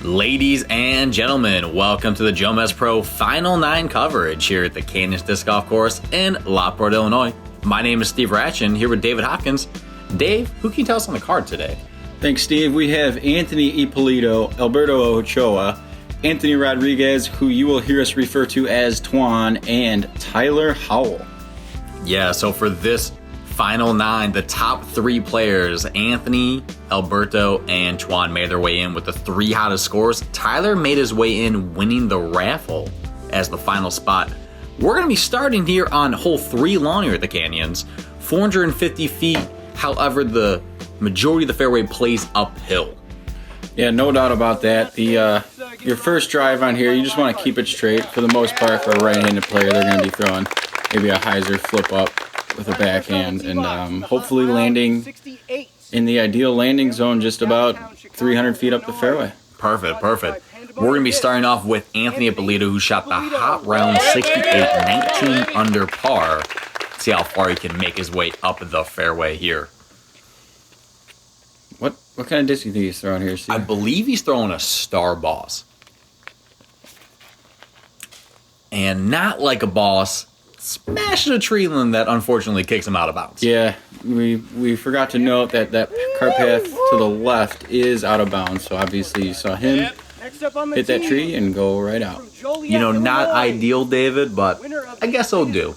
Ladies and gentlemen, welcome to the JomezPro Final 9 coverage here at the Canyons Disc Golf Course in Lockport, Illinois. My name is Steve Rachan, here with David Hopkins. Dave, who can you tell us on the card today? Thanks, Steve. We have Anthony Ippolito, Alberto Ochoa, Anthony Rodriguez, who you will hear us refer to as Twan, and Tyler Howell. Yeah, so for this Final 9, the top 3 players, Anthony, Alberto, and Twan, made their way in with the 3 hottest scores. Tyler made his way in winning the raffle as the final spot. We're going to be starting here on hole 3 long here at the Canyons, 450 feet. However, the majority of the fairway plays uphill. Yeah, no doubt about that. Your first drive on here, you just want to keep it straight. For the most part, for a right-handed player, they're going to be throwing maybe a hyzer flip up with a backhand, and hopefully landing in the ideal landing zone just about 300 feet up the fairway. Perfect. We're going to be starting off with Anthony Ippolito, who shot the hot round 68, 19 under par. See how far he can make his way up the fairway here. What kind of disc do you think he's throwing here, Steve? I believe he's throwing a Star Boss. And not like a boss, smashing a tree limb that unfortunately kicks him out of bounds. Yeah, we forgot to note that cart path to the left is out of bounds, so obviously you saw him hit that tree and go right out. You know, not ideal, David, but I guess it'll do.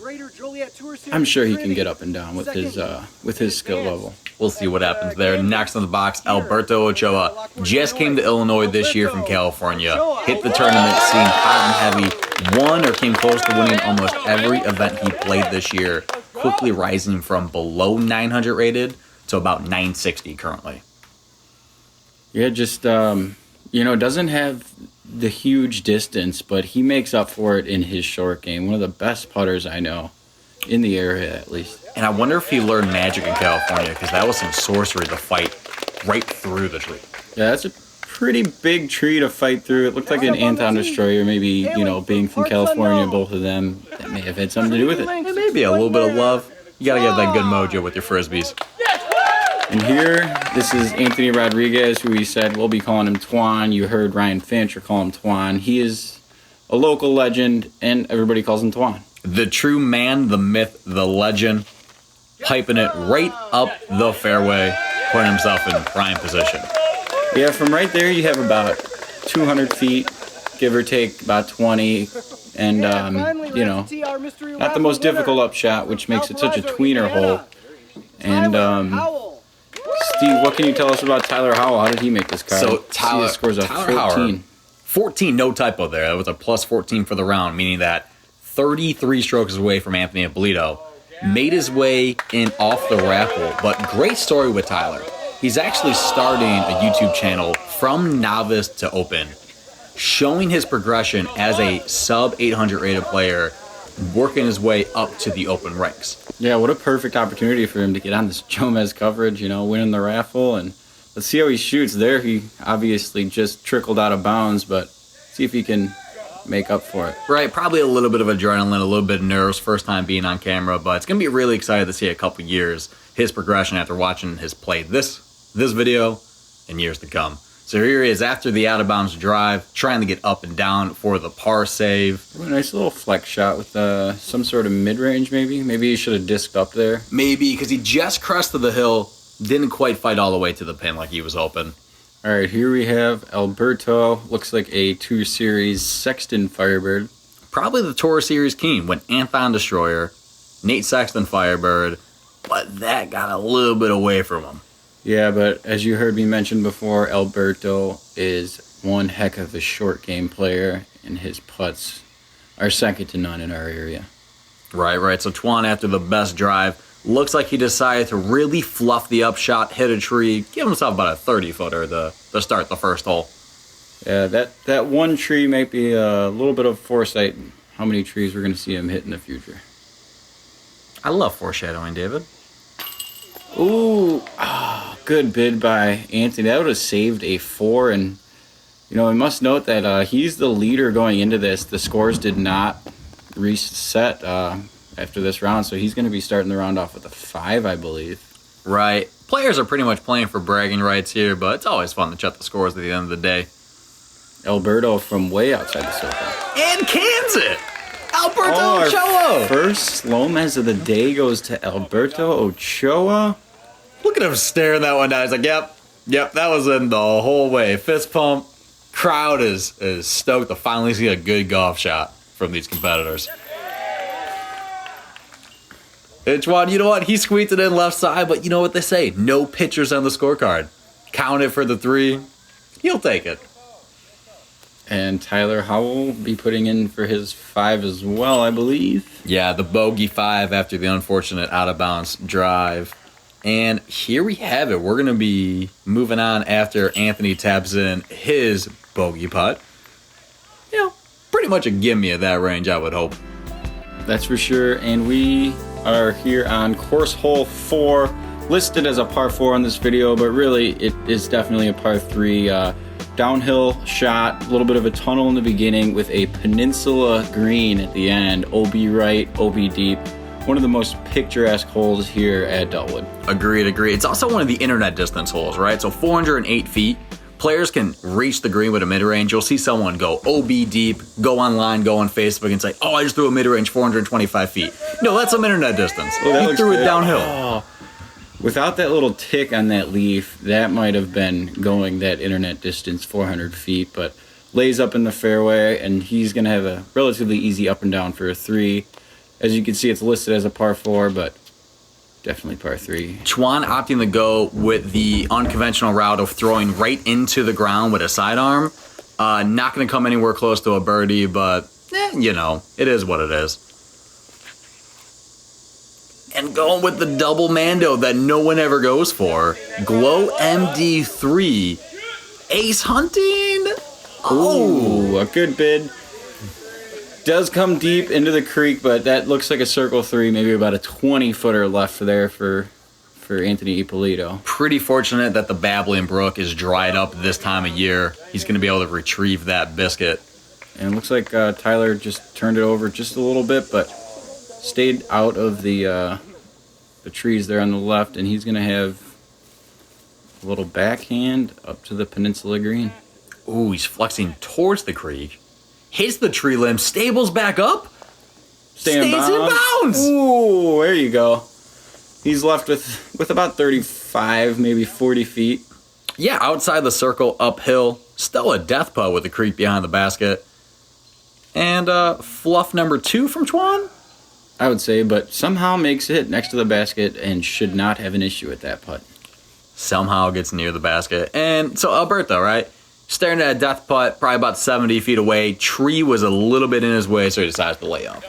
I'm sure he can get up and down with his skill level. We'll see what happens there. Next on the box, Alberto Ochoa just came to Illinois this year from California. Hit the tournament scene hot and heavy. Won or came close to winning almost every event he played this year. Quickly rising from below 900 rated to about 960 currently. Yeah, just, doesn't have the huge distance, but he makes up for it in his short game. One of the best putters I know, in the area at least. And I wonder if he learned magic in California, because that was some sorcery to fight right through the tree. Yeah, that's a pretty big tree to fight through. It looked like an Anton Destroyer, maybe, being from California, both of them, that may have had something to do with it. Maybe a little bit of love. You got to get that good mojo with your Frisbees. And here, this is Anthony Rodriguez, who we said we'll be calling him Twan. You heard Ryan Fancher call him Twan. He is a local legend, and everybody calls him Twan. The true man, the myth, the legend, piping it right up the fairway, putting himself in prime position. Yeah, from right there, you have about 200 feet, give or take about 20, and, not the most difficult upshot, which makes it such a tweener hole. And, Steve, what can you tell us about Tyler Howell? How did he make this card? So Tyler scores a 14. Howard, 14, no typo there. That was a plus 14 for the round, meaning that 33 strokes away from Anthony Ippolito. Made his way in off the raffle, but great story with Tyler. He's actually starting a YouTube channel from novice to open, showing his progression as a sub 800 rated player, working his way up to the open ranks. Yeah, what a perfect opportunity for him to get on this Jomez coverage, winning the raffle. And let's see how he shoots there. He obviously just trickled out of bounds, but see if he can make up for it. Right, probably a little bit of adrenaline, a little bit of nerves, first time being on camera, but it's going to be really excited to see a couple years his progression after watching his play this video and years to come. So here he is after the out-of-bounds drive, trying to get up and down for the par save. A nice little flex shot with some sort of mid-range maybe. Maybe he should have disked up there. Maybe, because he just crested the hill, didn't quite fight all the way to the pin like he was hoping. All right, here we have Alberto. Looks like a Tour Series Sexton Firebird. Probably the Tour Series King when Anton Destroyer, Nate Sexton Firebird, but that got a little bit away from him. Yeah, but as you heard me mention before, Alberto is one heck of a short game player, and his putts are second to none in our area. Right. So Twan, after the best drive, looks like he decided to really fluff the upshot, hit a tree, give himself about a 30-footer to start the first hole. Yeah, that one tree might be a little bit of foresight in how many trees we're going to see him hit in the future. I love foreshadowing, David. Ooh, good bid by Anthony. That would have saved a 4, and we must note that he's the leader going into this. The scores did not reset after this round, so he's going to be starting the round off with a 5, I believe. Right. Players are pretty much playing for bragging rights here, but it's always fun to check the scores at the end of the day. Alberto from way outside the circle. And cans it! Alberto Our Ochoa! first SloMez of the day goes to Alberto Ochoa. Look at him staring that one down. He's like, yep, that was in the whole way. Fist pump. Crowd is stoked to finally see a good golf shot from these competitors. Juan, you know what? He squeezed it in left side, but you know what they say? No pitchers on the scorecard. Count it for the 3. He'll take it. And Tyler Howell will be putting in for his 5 as well, I believe. Yeah, the bogey 5 after the unfortunate out-of-bounds drive. And here we have it. We're going to be moving on after Anthony taps in his bogey putt. You know, pretty much a gimme at that range, I would hope. That's for sure. And we are here on course hole 4, listed as a par 4 on this video, but really it is definitely a par 3. Downhill shot, a little bit of a tunnel in the beginning with a Peninsula green at the end. OB right, OB deep. One of the most picturesque holes here at Dellwood. Agreed. It's also one of the internet distance holes, right? So 408 feet. Players can reach the green with a mid-range. You'll see someone go OB deep, go online, go on Facebook and say, oh, I just threw a mid-range 425 feet. No, that's some internet distance. Oh, he threw it downhill. Oh. Without that little tick on that leaf, that might have been going that internet distance 400 feet, but lays up in the fairway, and he's going to have a relatively easy up and down for a 3. As you can see, it's listed as a par 4, but definitely par 3. Juan opting to go with the unconventional route of throwing right into the ground with a sidearm. Not going to come anywhere close to a birdie, but, you know, it is what it is. And going with the double Mando that no one ever goes for. Glow MD3. Ace hunting. Ooh, a good bid. Does come deep into the creek, but that looks like a circle 3, maybe about a 20-footer left there for Anthony Ippolito. Pretty fortunate that the babbling brook is dried up this time of year. He's going to be able to retrieve that biscuit. And it looks like Tyler just turned it over just a little bit, but stayed out of the trees there on the left, and he's going to have a little backhand up to the Peninsula green. Ooh, he's flexing towards the creek. Hits the tree limb, stables back up, stays in bounds. Ooh, there you go. He's left with about 35, maybe 40 feet. Yeah, outside the circle, uphill. Still a death putt with the creek behind the basket. And fluff number 2 from Juan? I would say, but somehow makes it next to the basket and should not have an issue with that putt. Somehow gets near the basket. And so Alberto, right? Staring at a death putt, probably about 70 feet away. Tree was a little bit in his way, so he decides to lay up.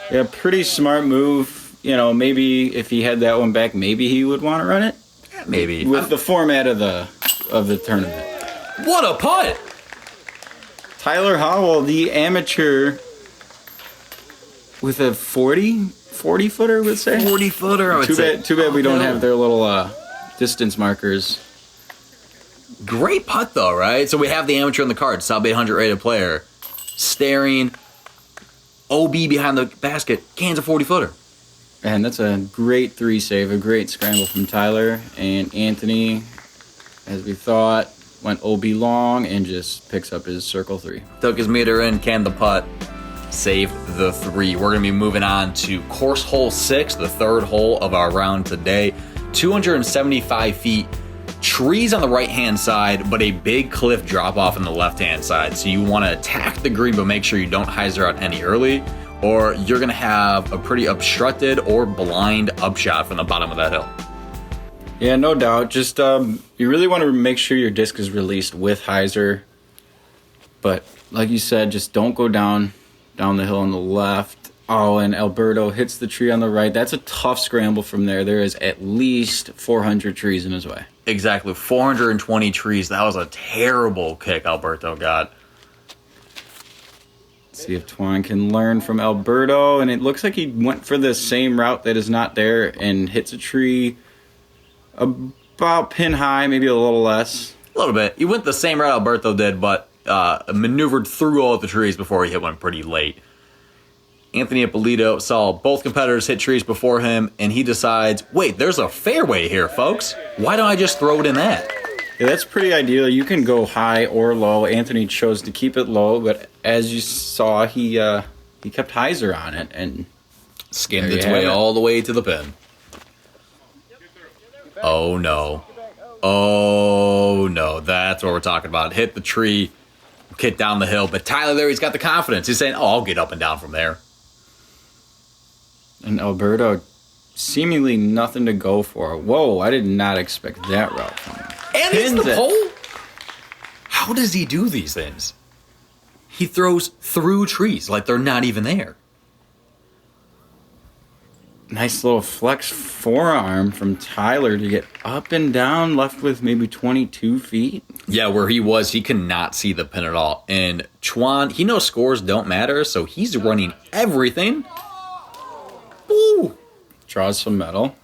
Yeah, pretty smart move. You know, maybe if he had that one back, maybe he would want to run it. Maybe. With the format of the tournament. What a putt! Tyler Howell, the amateur, with a 40-footer, would say? 40-footer, I would say. Too bad we don't have their little distance markers. Great putt, though, right? So we have the amateur on the card, sub 800 rated player, staring, OB behind the basket, cans a 40-footer. And that's a great 3 save, a great scramble from Tyler. And Anthony, as we thought, went OB long and just picks up his circle 3. Took his meter in, canned the putt, saved the 3. We're going to be moving on to course hole 6, the 3rd hole of our round today. 275 feet. Trees on the right-hand side, but a big cliff drop-off on the left-hand side. So you want to attack the green, but make sure you don't hyzer out any early, or you're going to have a pretty obstructed or blind upshot from the bottom of that hill. Yeah, no doubt. Just you really want to make sure your disc is released with hyzer. But like you said, just don't go down the hill on the left. Oh, and Alberto hits the tree on the right. That's a tough scramble from there. There is at least 400 trees in his way. Exactly, 420 trees. That was a terrible kick Alberto got. Let's see if Twan can learn from Alberto. And it looks like he went for the same route that is not there and hits a tree about pin high, maybe a little less. A little bit. He went the same route Alberto did, but maneuvered through all of the trees before he hit one pretty late. Anthony Ippolito saw both competitors hit trees before him, and he decides, wait, there's a fairway here, folks. Why don't I just throw it in that? Yeah, that's pretty ideal. You can go high or low. Anthony chose to keep it low, but as you saw, he kept hyzer on it and skimmed its way all the way to the pin. Oh no. Oh no. That's what we're talking about. Hit the tree, hit down the hill. But Tyler there, he's got the confidence. He's saying, oh, I'll get up and down from there. And Alberto, seemingly nothing to go for. Whoa, I did not expect that route from him. And it's the pole? How does he do these things? He throws through trees like they're not even there. Nice little flex forearm from Tyler to get up and down, left with maybe 22 feet. Yeah, where he was, he cannot see the pin at all. And Chuan, he knows scores don't matter, so he's running everything. Ooh. Draws some metal.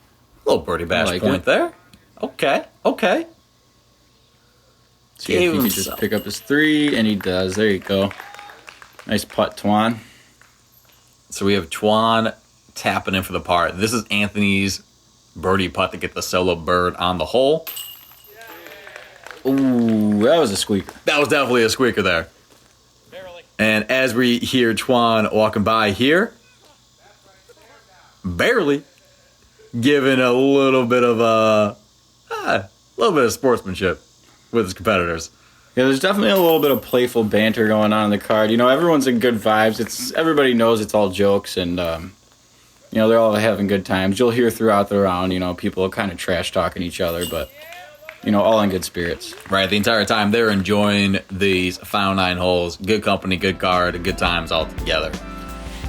Little birdie bash point there. Okay, okay. See if he can just pick up his 3, and he does. There you go. Nice putt, Tuan. So we have Tuan tapping in for the par. This is Anthony's birdie putt to get the solo bird on the hole. Ooh, that was a squeaker. That was definitely a squeaker there. And as we hear Tuan walking by here, barely giving a little bit of sportsmanship with his competitors. Yeah, there's definitely a little bit of playful banter going on in the card. You know, everyone's in good vibes. Everybody knows it's all jokes, and you know, they're all having good times. You'll hear throughout the round, you know, people kind of trash talking each other, but you know, all in good spirits. Right, the entire time they're enjoying these final 9 holes. Good company, good card, good times all together.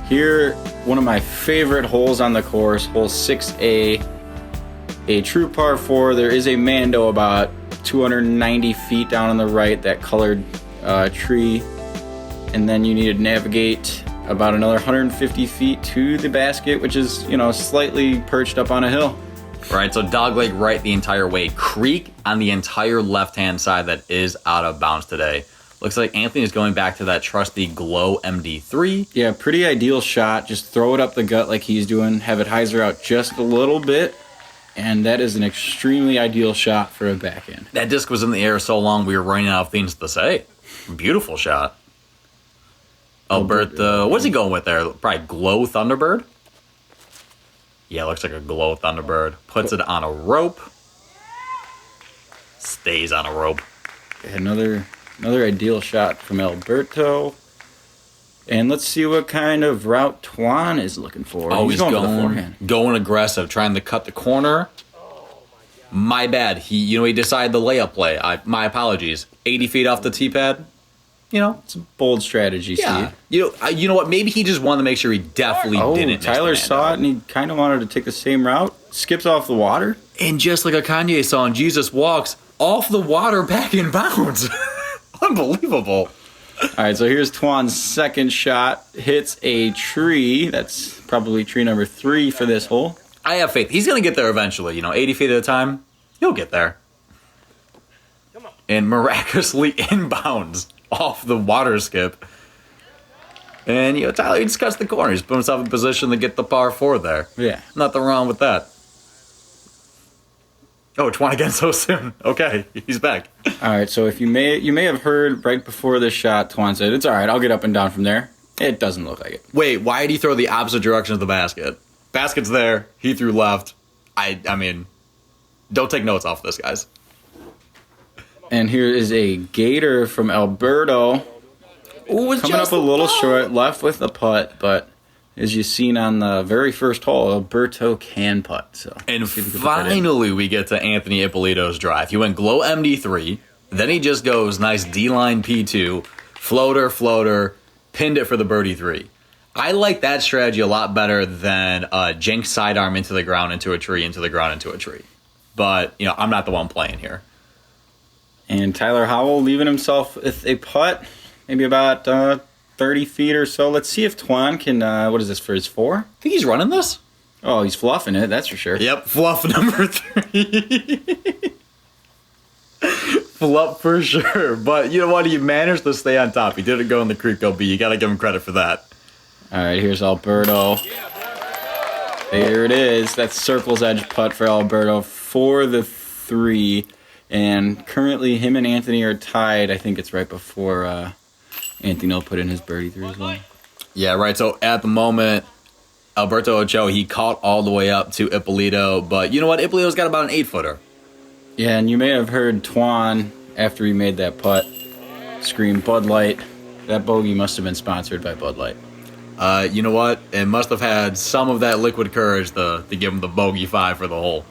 Here, one of my favorite holes on the course, hole 6A, a true par 4. There is a Mando about 290 feet down on the right, that colored tree, and then you need to navigate about another 150 feet to the basket, which is, you know, slightly perched up on a hill. Right, so dogleg right the entire way. Creek on the entire left-hand side that is out of bounds today. Looks like Anthony is going back to that trusty Glow MD3. Yeah, pretty ideal shot. Just throw it up the gut like he's doing. Have it hyzer out just a little bit. And that is an extremely ideal shot for a backhand. That disc was in the air so long we were running out of things to say. Beautiful shot. Alberto, what's he going with there? Probably Glow Thunderbird? Yeah, looks like a Glow Thunderbird. Puts it on a rope. Stays on a rope. Another ideal shot from Alberto. And let's see what kind of route Tuan is looking for. Oh, he's going for the forehand. Going aggressive, trying to cut the corner. My bad. He decided the layup play. My apologies. 80 feet off the tee pad. You know, it's a bold strategy, yeah. Steve. You know what? Maybe he just wanted to make sure he definitely didn't. Tyler saw it and he kind of wanted to take the same route. Skips off the water. And just like a Kanye song, Jesus walks off the water back in bounds. Unbelievable. All right, so here's Tuan's second shot. Hits a tree. That's probably tree number 3 for this hole. I have faith. He's going to get there eventually. 80 feet at a time. He'll get there. And miraculously inbounds off the water skip. And, Tyler, he just cuts the corner. He's put himself in position to get the par 4 there. Yeah. Nothing wrong with that. Oh, Tuan again so soon. Okay, he's back. All right, so if you may have heard right before this shot, Tuan said, "It's all right, I'll get up and down from there." It doesn't look like it. Wait, why did he throw the opposite direction of the basket? Basket's there. He threw left. I mean, don't take notes off this, guys. And here is a gator from Alberto. Ooh, coming up a little short, left with the putt, but as you've seen on the very first hole, Alberto can putt. So, and finally we get to Anthony Ippolito's drive. He went Glow MD3, then he just goes nice D-line P2, floater, pinned it for the birdie 3. I like that strategy a lot better than Jenks sidearm into the ground, into a tree, into the ground, into a tree. But, I'm not the one playing here. And Tyler Howell leaving himself with a putt, maybe about 30 feet or so. Let's see if Tuan can, what is this, for his 4? I think he's running this. Oh, he's fluffing it, that's for sure. Yep, fluff number 3. Fluff for sure. But you know what? He managed to stay on top. He didn't go in the creek OB. You got to give him credit for that. All right, here's Alberto. There it is. That's circle's edge putt for Alberto for the 3. And currently, him and Anthony are tied. I think it's right before Anthony will put in his birdie 3 as well. Yeah, right. So at the moment, Alberto Ochoa, he caught all the way up to Ippolito. But you know what? Ippolito's got about an 8-footer. Yeah, and you may have heard Twan, after he made that putt, scream Bud Light. That bogey must have been sponsored by Bud Light. You know what? It must have had some of that liquid courage to give him the bogey 5 for the hole.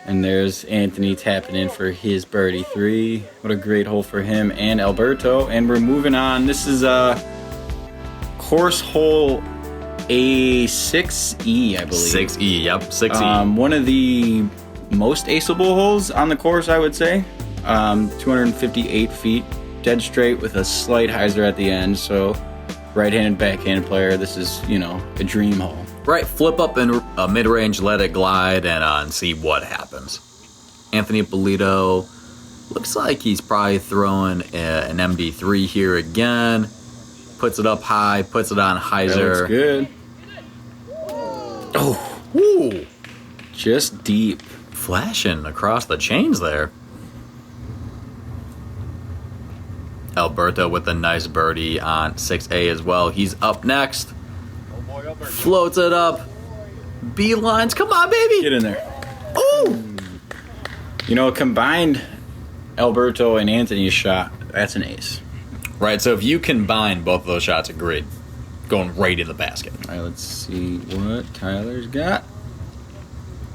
And there's Anthony tapping in for his birdie 3. What a great hole for him and Alberto. And we're moving on. This is course hole A6E, I believe. 6E, yep, 6E. One of the most aceable holes on the course, I would say. 258 feet, dead straight with a slight hyzer at the end. So right-handed, backhand player, this is, you know, a dream hole. Right, flip up in mid-range, let it glide, and see what happens. Anthony Ippolito looks like he's probably throwing an MD3 here again. Puts it up high, puts it on hyzer. That looks good. Oh, woo! Just deep. Flashing across the chains there. Alberto with a nice birdie on 6A as well. He's up next. Floats it up. Beelines. Come on, baby. Get in there. Ooh. You know, combined Alberto and Anthony's shot, that's an ace. Right, so if you combine both of those shots, agreed. Going right in the basket. All right, let's see what Tyler's got.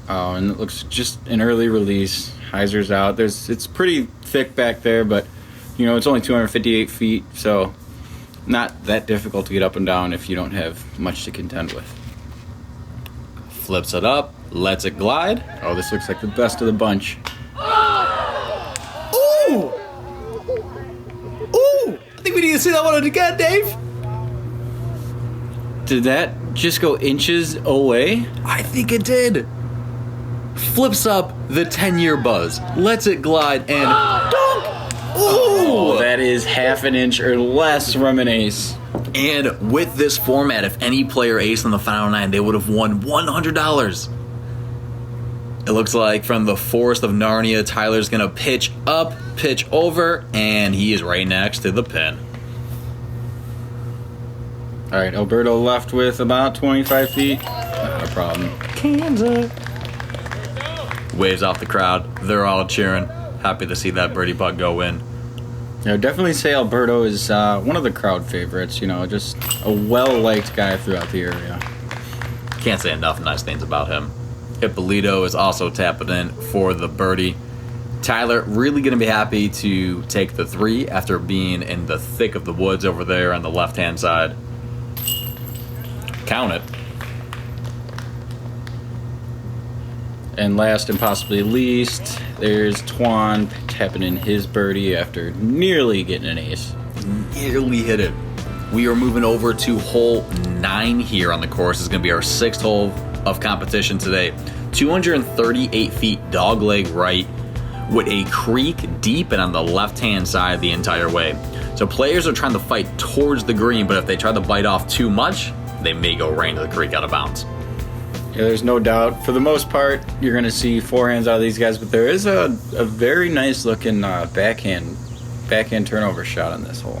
Oh, and it looks just an early release. Hyzer's out. It's pretty thick back there, but, you know, it's only 258 feet, so not that difficult to get up and down if you don't have much to contend with. Flips it up, lets it glide. Oh, this looks like the best of the bunch. Ooh! Ooh! I think we need to see that one again, Dave. Did that just go inches away? I think it did. Flips up the 10-year buzz, lets it glide, and dunk! Oh, that is half an inch or less from an ace. And with this format, if any player aced in the final 9, they would have won $100. It looks like from the Forest of Narnia, Tyler's going to pitch up, pitch over, and he is right next to the pin. All right, Alberto left with about 25 feet. Not a problem. Kansas. Waves off the crowd. They're all cheering. Happy to see that birdie putt go in. I would definitely say Alberto is one of the crowd favorites. You know, just a well-liked guy throughout the area. Can't say enough nice things about him. Ippolito is also tapping in for the birdie. Tyler really going to be happy to take the 3 after being in the thick of the woods over there on the left-hand side. Count it. And last and possibly least, there's Twan tapping in his birdie after nearly getting an ace. Nearly hit it. We are moving over to hole 9 here on the course. It's going to be our 6th hole of competition today. 238 feet dogleg right with a creek deep and on the left-hand side the entire way. So players are trying to fight towards the green, but if they try to bite off too much, they may go right into the creek out of bounds. Yeah, there's no doubt. For the most part, you're going to see forehands out of these guys, but there is a very nice looking backhand turnover shot on this hole.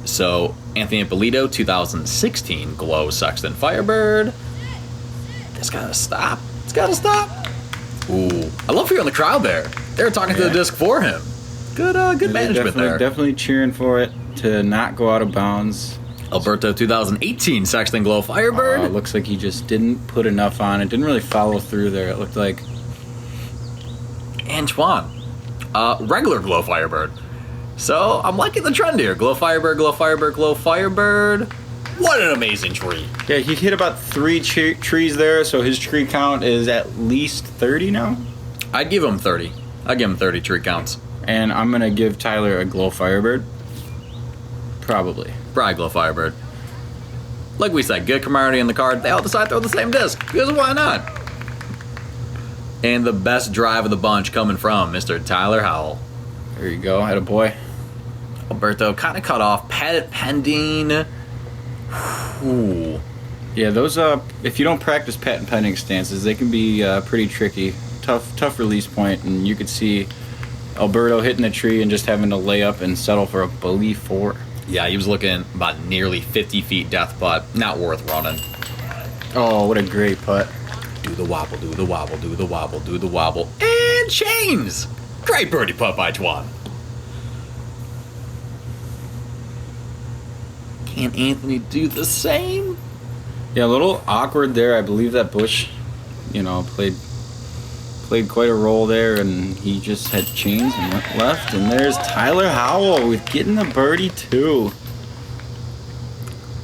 So Anthony Ippolito, 2016 Glow Sexton Firebird. It's got to stop. It's got to stop. Ooh, I love hearing the crowd there. They were talking to the disc for him. Good management there. Definitely cheering for it to not go out of bounds. Alberto, 2018 Sexton Glow Firebird. Looks like he just didn't put enough on it. Didn't really follow through there, it looked like. Antoine, regular Glow Firebird. So I'm liking the trend here. Glow Firebird, Glow Firebird, Glow Firebird. What an amazing tree. Yeah, he hit about 3 trees there, so his tree count is at least 30 now. I'd give him 30. I'd give him 30 tree counts. And I'm going to give Tyler a Glow Firebird. Probably Glow Firebird. Like we said, good camaraderie in the card. They all decide to throw the same disc. Because why not? And the best drive of the bunch coming from Mr. Tyler Howell. There you go, attaboy. Alberto kind of cut off. Pending. Ooh. Yeah, those if you don't practice patent pending stances, they can be pretty tricky. tough release point, and you could see Alberto hitting the tree and just having to lay up and settle for a bogey 4. Yeah, he was looking about nearly 50 feet death putt. Not worth running. Oh, what a great putt. Do the wobble, do the wobble, do the wobble, do the wobble. And chains! Great birdie putt by Twan. Can Anthony do the same? Yeah, a little awkward there. I believe that Bush, played quite a role there, and he just had chains and went left. And there's Tyler Howell with getting the birdie too.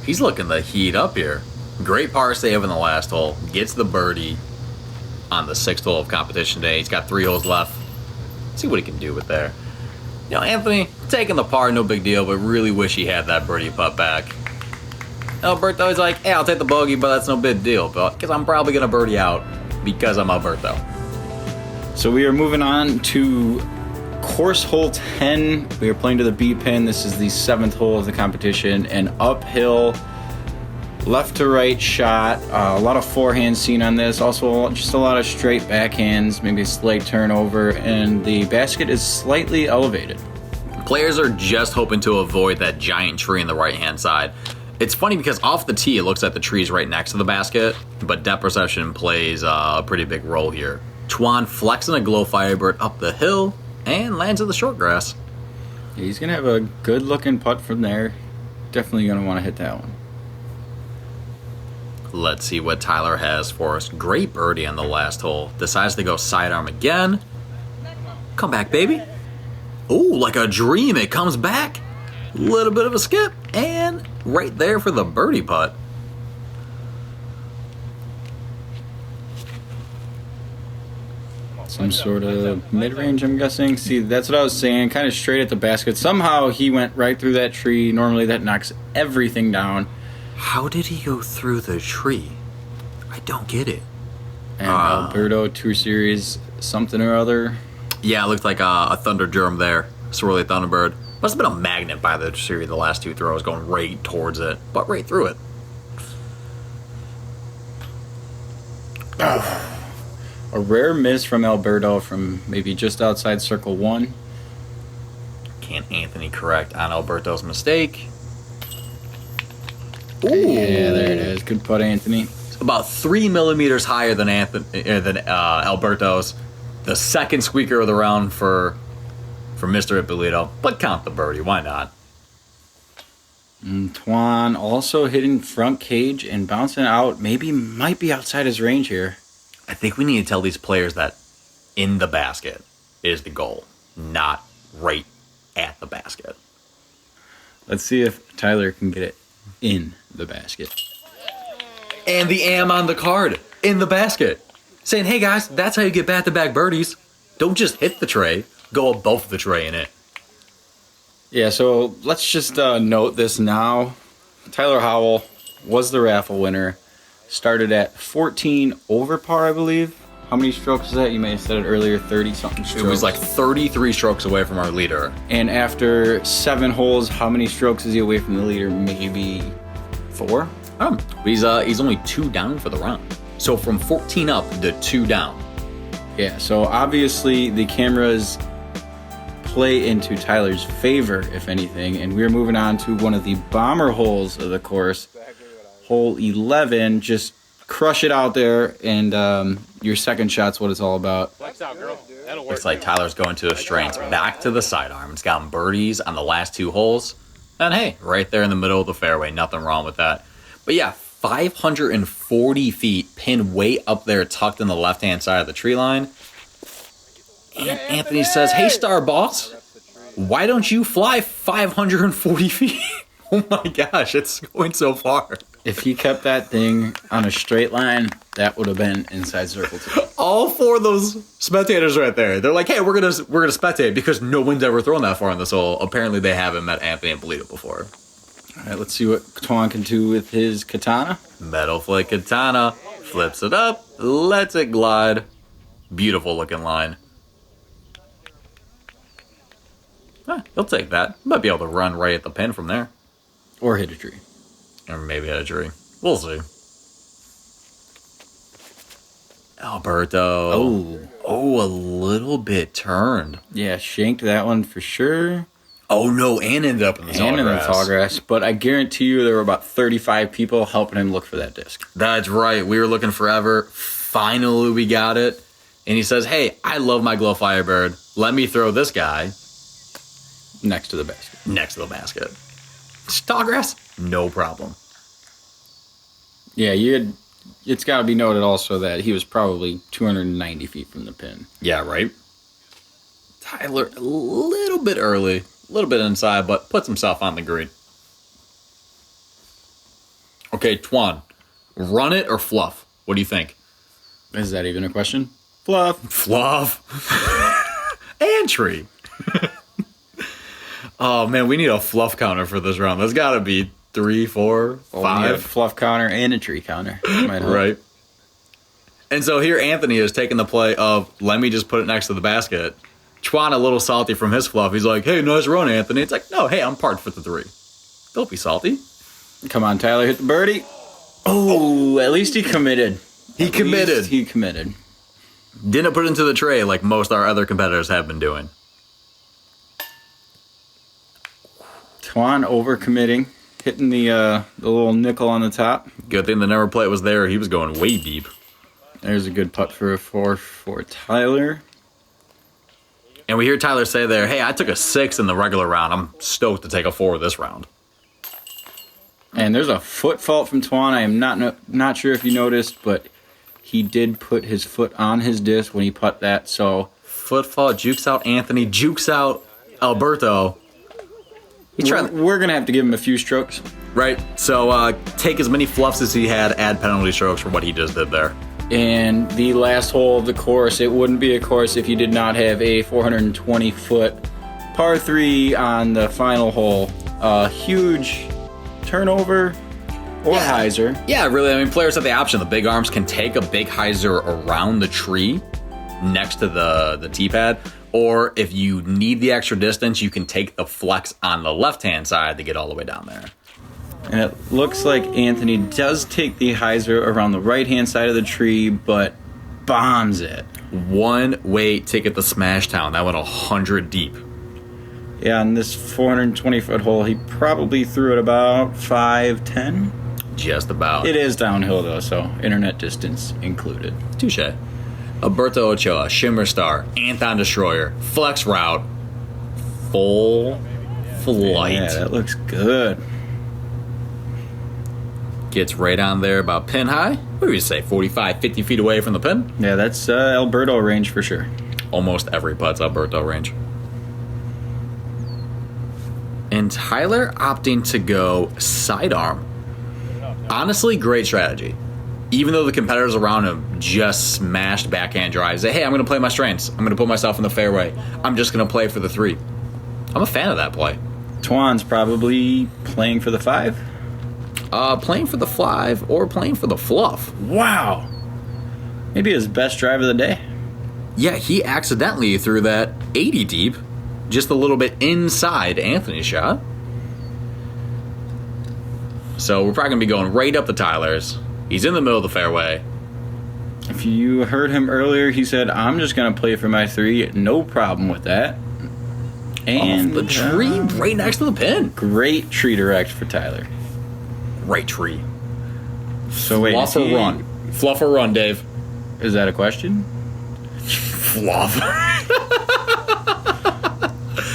He's looking to heat up here. Great par save in the last hole. Gets the birdie on the 6th hole of competition day. He's got 3 holes left. See what he can do with there. Anthony, taking the par, no big deal, but really wish he had that birdie putt back. Alberto is like, hey, I'll take the bogey, but that's no big deal, because I'm probably going to birdie out because I'm Alberto. So we are moving on to course hole 10. We are playing to the B pin. This is the 7th hole of the competition. An uphill, left to right shot. A lot of forehand seen on this. Also, just a lot of straight backhands, maybe a slight turnover, and the basket is slightly elevated. Players are just hoping to avoid that giant tree on the right-hand side. It's funny because off the tee, it looks like the tree's right next to the basket, but depth perception plays a pretty big role here. Twan flexing a glow firebird up the hill and lands in the short grass. He's going to have a good-looking putt from there. Definitely going to want to hit that one. Let's see what Tyler has for us. Great birdie on the last hole. Decides to go sidearm again. Come back, baby. Ooh, like a dream, it comes back. Little bit of a skip, and right there for the birdie putt. Some sort of mid-range, I'm guessing. See, that's what I was saying, kind of straight at the basket. Somehow he went right through that tree. Normally that knocks everything down. How did he go through the tree? I don't get it. And Alberto, Tour Series, something or other. Yeah, it looked like a Thunder Germ there. Swirly Thunderbird. Must have been a magnet by the tree the last 2 throws, going right towards it, but right through it. A rare miss from Alberto from maybe just outside circle 1. Can Anthony correct on Alberto's mistake? Ooh. Yeah, there it is. Good putt, Anthony. It's about 3 millimeters higher than Alberto's. The second squeaker of the round for Mr. Ippolito, but count the birdie. Why not? And Twan also hitting front cage and bouncing out. Might be outside his range here. I think we need to tell these players that in the basket is the goal, not right at the basket. Let's see if Tyler can get it in the basket. And the am on the card, in the basket. Saying, hey guys, that's how you get back-to-back birdies. Don't just hit the tray, go above the tray in it. Yeah, so let's just note this now. Tyler Howell was the raffle winner. Started at 14 over par, I believe. How many strokes is that? You may have said it earlier, 30-something strokes. It was like 33 strokes away from our leader. And after 7 holes, how many strokes is he away from the leader? Maybe 4? He's only 2 down for the round. So from 14 up to 2 down. Yeah, so obviously the cameras play into Tyler's favor, if anything. And we're moving on to one of the bomber holes of the course. Hole 11, just crush it out there, and your second shot's what it's all about. Looks like Tyler's going to his strengths. Back to the sidearm. It's gotten birdies on the last 2 holes. And hey, right there in the middle of the fairway. Nothing wrong with that. But yeah, 540 feet, pinned way up there, tucked in the left-hand side of the tree line. And Anthony says, hey, star boss, why don't you fly 540 feet? Oh my gosh, it's going so far. If he kept that thing on a straight line, that would have been inside circle 2. All 4 of those spectators right there. They're like, hey, we're gonna spectate because no one's ever thrown that far in this hole. Apparently they haven't met Anthony Ippolito before. All right, let's see what Twan can do with his katana. Metal Flake Katana. Flips it up. Lets it glide. Beautiful looking line. He'll take that. Might be able to run right at the pin from there. Or hit a tree. Or maybe hit a tree. We'll see. Alberto. Oh, a little bit turned. Yeah, shanked that one for sure. Oh, no, and ended up in the tall And in the grass. tall grass. But I guarantee you there were about 35 people helping him look for that disc. That's right. We were looking forever. Finally, we got it. And he says, hey, I love my glow firebird. Let me throw this guy Next to the basket. next to the basket. Tall grass? No problem. Yeah, it's got to be noted also that he was probably 290 feet from the pin. Yeah, right? Tyler, a little bit early, a little bit inside, but puts himself on the green. Okay, Twan, run it or fluff? What do you think? Is that even a question? Fluff. Fluff. And tree. Oh, man, we need a fluff counter for this round. There's got to be 3, 4, 5. A fluff counter and a tree counter. Might help. Right. And so here Anthony is taking the play of, let me just put it next to the basket. Twan a little salty from his fluff. He's like, hey, nice run, Anthony. It's like, no, hey, I'm parked for the 3. Don't be salty. Come on, Tyler, hit the birdie. Oh, at least he committed. He committed. He committed. Didn't put it into the tray like most our other competitors have been doing. Twan overcommitting, hitting the little nickel on the top. Good thing the number plate was there. He was going way deep. There's a good putt for a 4 for Tyler. And we hear Tyler say there, hey, I took a 6 in the regular round. I'm stoked to take a 4 this round. And there's a foot fault from Twan. I am not sure if you noticed, but he did put his foot on his disc when he put that. So Foot fault, jukes out Anthony, jukes out Alberto. we're going to have to give him a few strokes. Right, so take as many fluffs as he had, add penalty strokes for what he just did there. And the last hole of the course, it wouldn't be a course if you did not have a 420-foot par 3 on the final hole. A huge turnover or hyzer. Yeah, really, I mean, players have the option. The big arms can take a big hyzer around the tree next to the tee pad, or if you need the extra distance, you can take the flex on the left-hand side to get all the way down there. And it looks like Anthony does take the hyzer around the right-hand side of the tree, but bombs it. One-way ticket to Smash Town. That went 100 deep. Yeah, on this 420-foot hole, he probably threw it about 5'10". Just about. It is downhill, though, so internet distance included. Touche. Alberto Ochoa, Shimmer Star, Anton Destroyer, Flex Route, Full Flight. Yeah, that looks good. Gets right on there about pin high. What do you say, 45, 50 feet away from the pin? Yeah, that's Alberto range for sure. Almost every putt's Alberto range. And Tyler opting to go sidearm. Honestly, great strategy. Even though the competitors around him just smashed backhand drives, say, hey, I'm going to play my strengths. I'm going to put myself in the fairway. I'm just going to play for the 3. I'm a fan of that play. Twan's probably playing for the 5. Playing for the 5 or playing for the fluff. Wow. Maybe his best drive of the day. Yeah, he accidentally threw that 80 deep, just a little bit inside Anthony's shot. So we're probably going to be going right up the Tylers. He's in the middle of the fairway. If you heard him earlier, he said, I'm just going to play for my 3. No problem with that. And off the tree, right next to the pin. Great tree direct for Tyler. Right tree. So wait, Fluff or run? Fluff or run, Dave? Is that a question? Fluff.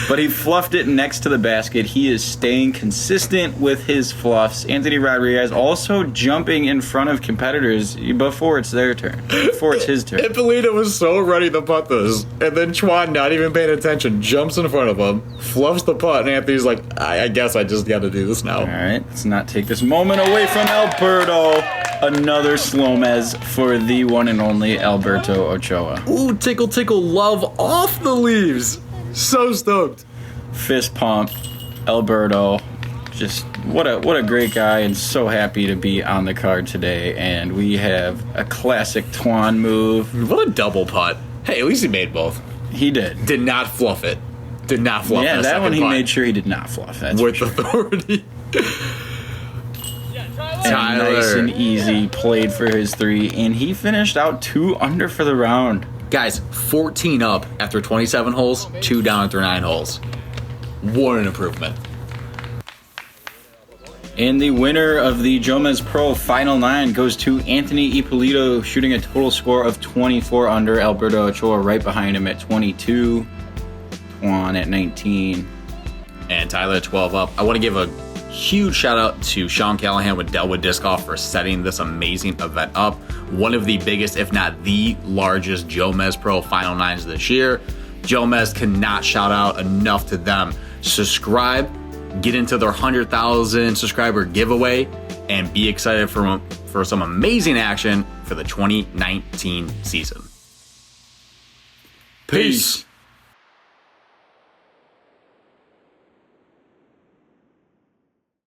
But he fluffed it next to the basket. He is staying consistent with his fluffs. Anthony Rodriguez also jumping in front of competitors before it's their turn. Before it's his turn. Ippolito was so ready to putt this, and then Twan, not even paying attention, jumps in front of him, fluffs the putt, and Anthony's like, I guess I just got to do this now. All right, let's not take this moment away from Alberto. Another SloMez for the one and only Alberto Ochoa. Ooh, tickle, tickle, love off the leaves. So stoked. Fist pump, Alberto. Just what a great guy, and so happy to be on the card today. And we have a classic Twan move. What a double putt. Hey, at least he made both. He did. Did not fluff it. Did not fluff it. Yeah, that one he putt. made sure he did not fluff. That's with for sure. authority. And nice and easy, played for his 3, and he finished out 2 under for the round. Guys, 14 up after 27 holes, 2 down after 9 holes. What an improvement. And the winner of the JomezPro Final 9 goes to Anthony Ippolito, shooting a total score of 24 under. Alberto Ochoa right behind him at 22. Juan at 19. And Tyler at 12 up. I want to give a huge shout out to Sean Callahan with Dellwood Disc Golf for setting this amazing event up. One of the biggest, if not the largest, JomezPro Final 9s this year. Jomez cannot shout out enough to them. Subscribe, get into their 100,000 subscriber giveaway, and be excited for some amazing action for the 2019 season. Peace.